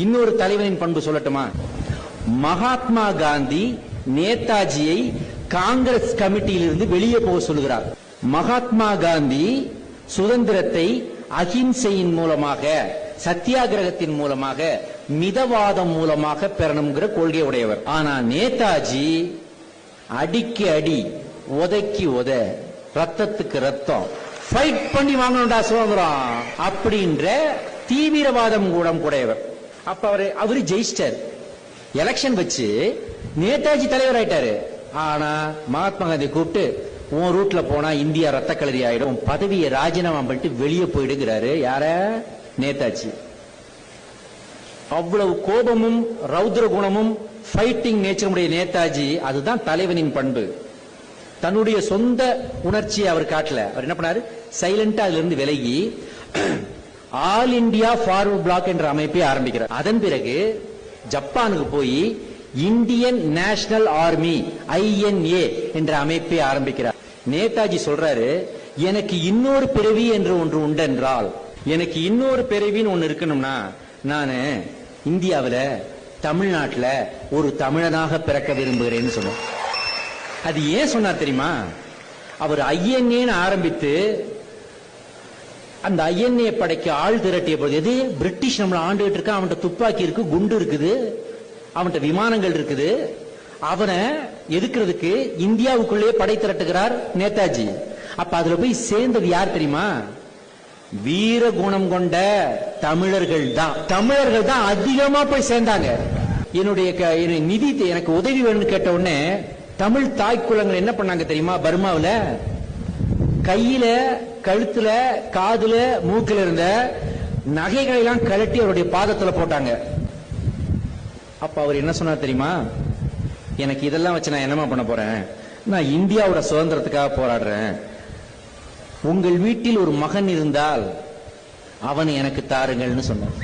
இன்னொரு தலைவனின் பண்பு சொல்லட்டுமா? மகாத்மா காந்தி நேதாஜியை காங்கிரஸ் கமிட்டியிலிருந்து வெளியே போக சொல்லுகிறார். மகாத்மா காந்தி சுதந்திரத்தை அஹிம்சையின் மூலமாக, சத்தியாகிரகத்தின் மூலமாக, மிதவாதம் மூலமாக பெறணுங்கிற கொள்கை உடையவர். ஆனா நேதாஜி அடிக்கு அடி, உதைக்கு உத, ரத்தத்துக்கு ரத்தம், ஃபைட் பண்ணி வாங்கணும்டா சுதந்திரம் அப்படின்ற தீவிரவாதம் கூடையவர். அப்ப அவரு ஜெயிச்சிட்டார். எலெக்ஷன் வச்சு நேதாஜி தலைவர் ஆயிட்டாரு. ஆனா மகாத்மா காந்தி கூப்பிட்டு, உன் ரூட்ல போனா இந்தியா ரத்த கலரி ஆயிடும், பதவியை ராஜினாமா பண்ணிட்டு வெளியே போயிடுங்கிறாரு. யார? நேதாஜி. அவ்வளவு கோபமும் ரௌத்ர குணமும் ஃபைட்டிங் நேச்சர் உடைய நேதாஜி. அதுதான் தலைவனின் பண்பு. தன்னுடைய சொந்த உணர்ச்சியை அவர் காட்டல. அவர் என்ன பண்ணாரு? சைலண்டா அதுல இருந்து விலகி ஆல் இந்தியா ஃபார்வர்ட் பிளாக் என்ற அமைப்பை ஆரம்பிக்கிறார். அதன் பிறகு ஜப்பானுக்கு போய் இந்தியன் நேஷனல் ஆர்மி INA என்ற அமைப்பை ஆரம்பிக்கிறார். நேதாஜி சொல்றாரு, எனக்கு இன்னொரு பிறவி என்று ஒன்று உண்டென்றால், எனக்கு இன்னொரு பிறவின்னு ஒன்னு இருக்கணும்னா நானு இந்தியாவில் தமிழ்நாட்டில் ஒரு தமிழனாக பிறக்க விரும்புகிறேன்னு சொன்னார். அது ஏன் சொன்னார் தெரியுமா? அவர் INA ஆரம்பித்து அந்த INA படைக்கு ஆள் திரட்டிய போது, எது பிரிட்டிஷ் நம்மள ஆண்டுகிட்டு இருக்க, அவன்கிட்ட துப்பாக்கி இருக்கு, குண்டு இருக்குது, அவன்கிட்ட விமானங்கள் இருக்குது, அவனை எதுக்கிறதுக்கு இந்தியாவுக்குள்ளே படை திரட்டுகிறார் நேதாஜி. அப்ப அதுல போய் சேர்ந்தது யார் தெரியுமா? வீர குணம் கொண்ட தமிழர்கள் தான். தமிழர்கள் தான் அதிகமா போய் சேர்ந்தாங்க. என்னுடைய நிதி, எனக்கு உதவி வேணும்னு கேட்ட உடனே தமிழ் தாய்க்குலங்கள் என்ன பண்ணாங்க தெரியுமா? பர்மாவில் கையில, கழுத்துல, காதுல, மூக்கில இருந்த நகைகளை எல்லாம் கழட்டி அவருடைய பாதத்துல போட்டாங்க. அப்ப அவர் என்ன சொன்னார் தெரியுமா? எனக்கு இதெல்லாம் வச்சு நான் என்னமா பண்ண போறேன்? நான் இந்தியாவோட சுதந்திரத்துக்காக போராடுறேன். உங்கள் வீட்டில் ஒரு மகன் இருந்தால் அவனை எனக்கு தாருங்கள்னு சொன்னார்.